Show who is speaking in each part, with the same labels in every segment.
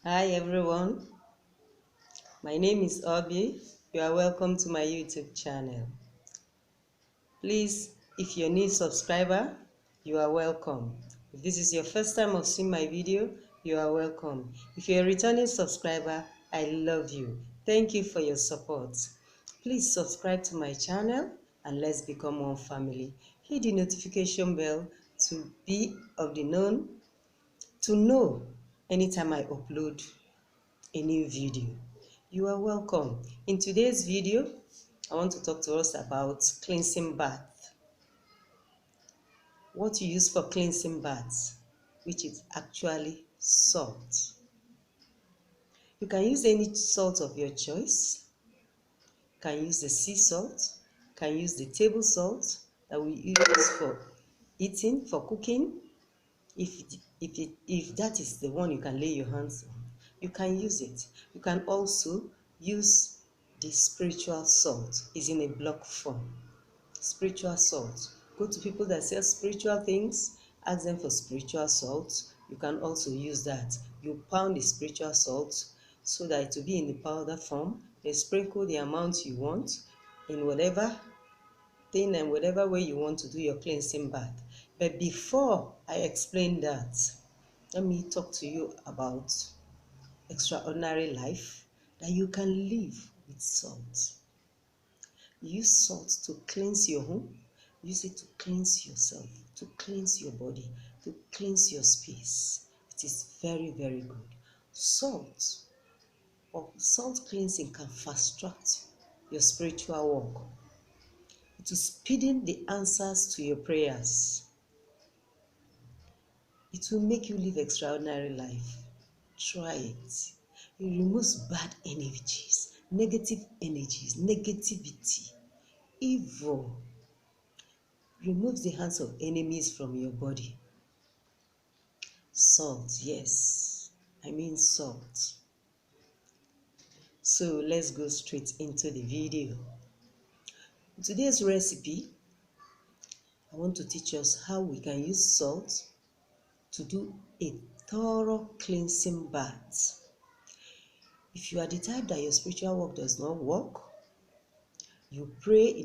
Speaker 1: Hi everyone, my name is Obi. You are welcome to my YouTube channel. Please, if you're a new subscriber, you are welcome. If this is your first time of seeing my video, you are welcome. If you're a returning subscriber, I love you. Thank you for your support. Please subscribe to my channel and let's become one family. Hit the notification bell to be of the known, to know anytime I upload a new video. You are welcome. In today's video, I want to talk to us about cleansing bath. What you use for cleansing baths, which is actually salt. You can use any salt of your choice. You can use the sea salt, you can use the table salt that we use for eating, for cooking. If that is the one you can lay your hands on, you can use it. You can also use the spiritual salt. It's in a block form. Spiritual salt. Go to people that sell spiritual things, ask them for spiritual salt. You can also use that. You pound the spiritual salt so that it will be in the powder form. Then sprinkle the amount you want in whatever thing and whatever way you want to do your cleansing bath. But before I explain that, let me talk to you about extraordinary life that you can live with salt. Use salt to cleanse your home. Use it to cleanse yourself, to cleanse your body, to cleanse your space. It is very, very good. Salt or salt cleansing can fast track your spiritual walk. It will speeding the answers to your prayers. It will make you live extraordinary life. Try it. It removes bad energies, negativity, evil. Removes the hands of enemies from your body. Salt, yes, I mean salt. So let's go straight into the video. In today's recipe, I want to teach us how we can use salt to do a thorough cleansing bath. If you are the type that your spiritual work does not work, you pray,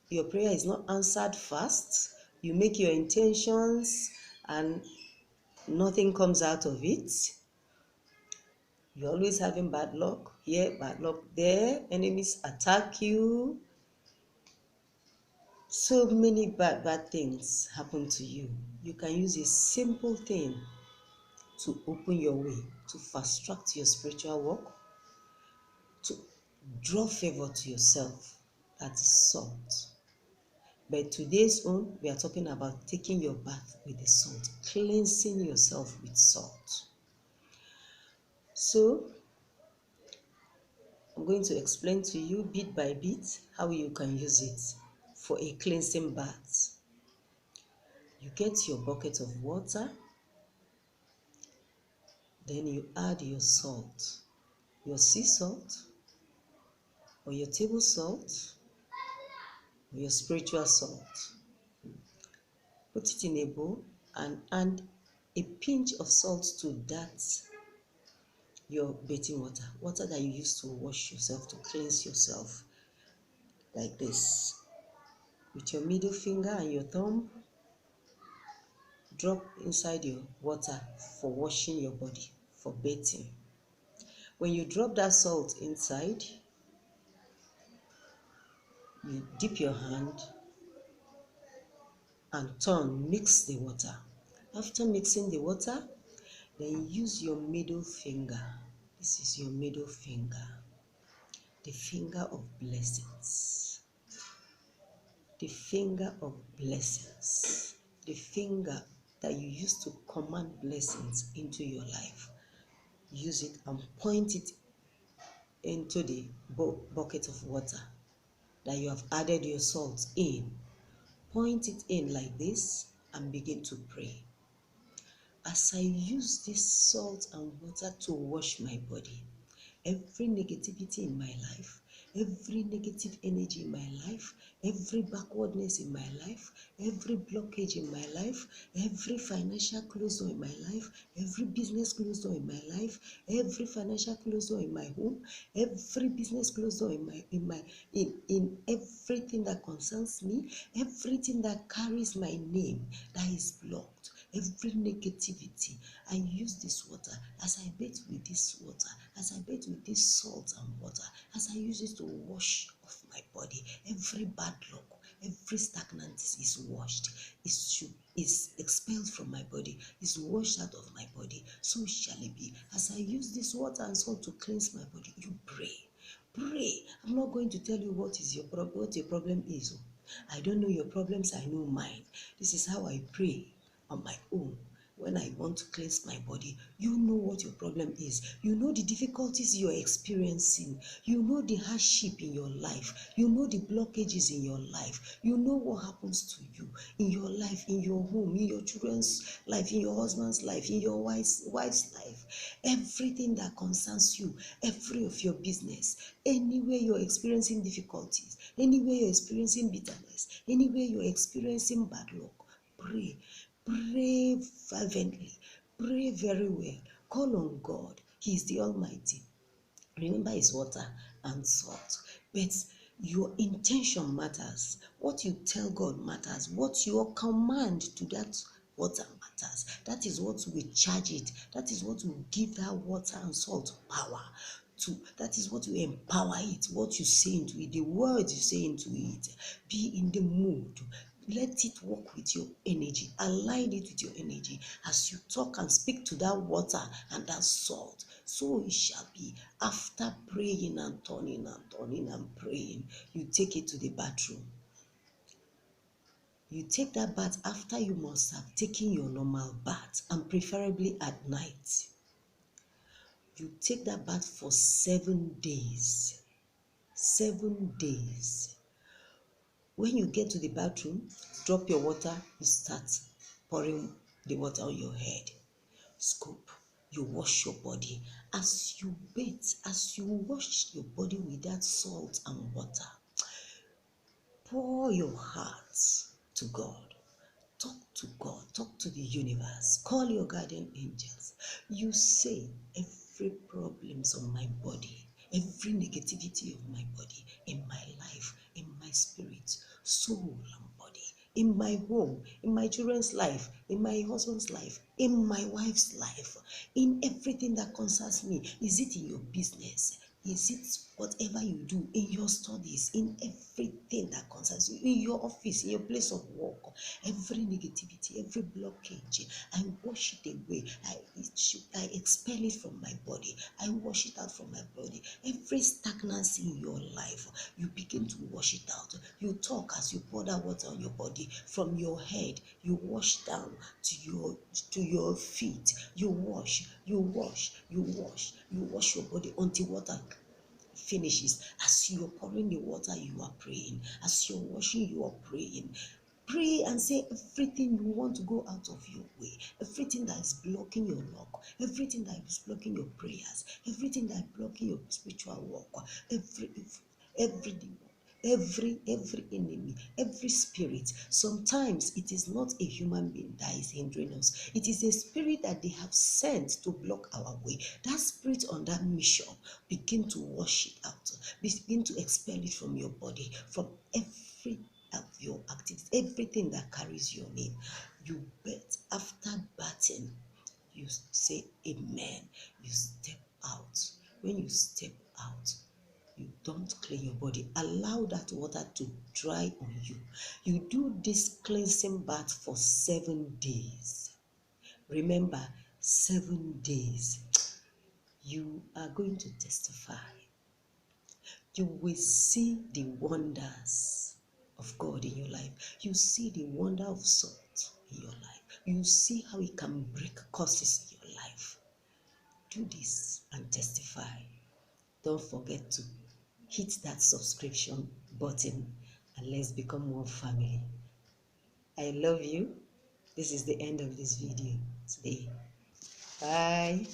Speaker 1: your prayer is not answered fast, you make your intentions and nothing comes out of it, you're always having bad luck here, bad luck there, enemies attack you, so many bad things happen to you. You can use a simple thing to open your way, to fast track your spiritual work, to draw favor to yourself. That is salt. But today's own, we are talking about taking your bath with the salt, cleansing yourself with salt. So I'm going to explain to you bit by bit how you can use it for a cleansing bath. You get your bucket of water, then you add your salt, your sea salt, or your table salt, or your spiritual salt. Put it in a bowl and add a pinch of salt to that your bathing water that you use to wash yourself, to cleanse yourself, like this. With your middle finger and your thumb, drop inside your water for washing your body, for bathing. When you drop that salt inside, you dip your hand and mix the water. After mixing the water, then use your middle finger. This is your middle finger, the finger of blessings. The finger of blessings. The finger that you use to command blessings into your life. Use it and point it into the bucket of water that you have added your salt in. Point it in like this and begin to pray. As I use this salt and water to wash my body, every negativity in my life, every negative energy in my life, every backwardness in my life, every blockage in my life, every financial closed door in my life, every business closed door in my life, every financial closed door in my home, every business closed door in everything that concerns me, everything that carries my name that is blocked, every negativity. I use this water. As I bathe with this water, as I bathe with this salt and water, as I use it to wash off my body, every bad luck, every stagnant is washed, is expelled from my body, is washed out of my body. So shall it be. As I use this water and salt to cleanse my body, you pray. Pray. I'm not going to tell you what your problem is. I don't know your problems, I know mine. This is how I pray on my own. When I want to cleanse my body, you know what your problem is. You know the difficulties you're experiencing. You know the hardship in your life. You know the blockages in your life. You know what happens to you in your life, in your home, in your children's life, in your husband's life, in your wife's life. Everything that concerns you, every of your business, anywhere you're experiencing difficulties, anywhere you're experiencing bitterness, anywhere you're experiencing bad luck, pray. Pray fervently. Pray very well. Call on God. He is the Almighty. Remember his water and salt. But your intention matters. What you tell God matters. What your command to that water matters. That is what will charge it. That is what will give that water and salt power. That is what will empower it. What you say into it, the words you say into it. Be in the mood. Let it work with your energy. Align it with your energy as you talk and speak to that water and that salt. So it shall be. After praying and turning and praying, you take it to the bathroom. You take that bath after you must have taken your normal bath, and preferably at night. You take that bath for 7 days. 7 days. When you get to the bathroom, drop your water, you start pouring the water on your head. Scoop, you wash your body. As you bathe, as you wash your body with that salt and water, pour your heart to God. Talk to God, talk to the universe, call your guardian angels. You say, every problems on my body, every negativity of my body, in my life, in my spirit, soul and body, in my home, in my children's life, in my husband's life, in my wife's life, in everything that concerns me. Is it in your business? Is it whatever you do in your studies, in everything that concerns you, in your office, in your place of work, every negativity, every blockage, I wash it away. I expel it from my body. I wash it out from my body. Every stagnancy in your life, you begin to wash it out. You talk as you pour that water on your body. From your head, you wash down to your feet. You wash your body until water finishes. As you're pouring the water, you are praying. As you're washing, you are praying. Pray and say everything you want to go out of your way, everything that is blocking your luck, everything that is blocking your prayers, everything that is blocking your spiritual walk, everything, every enemy, every spirit. Sometimes it is not a human being that is hindering us. It is a spirit that they have sent to block our way. That spirit on that mission, begin to wash it out. Begin to expel it from your body, from every of your activities, everything that carries your name. You bet. After bathing, you say amen. You step out. When you step out, you don't clean your body. Allow that water to dry on you. You do this cleansing bath for 7 days. Remember, 7 days. You are going to testify. You will see the wonders of God in your life. You see the wonder of salt in your life. You see how it can break curses in your life. Do this and testify. Don't forget to hit that subscription button and let's become one family. I love you. This is the end of this video today. Bye.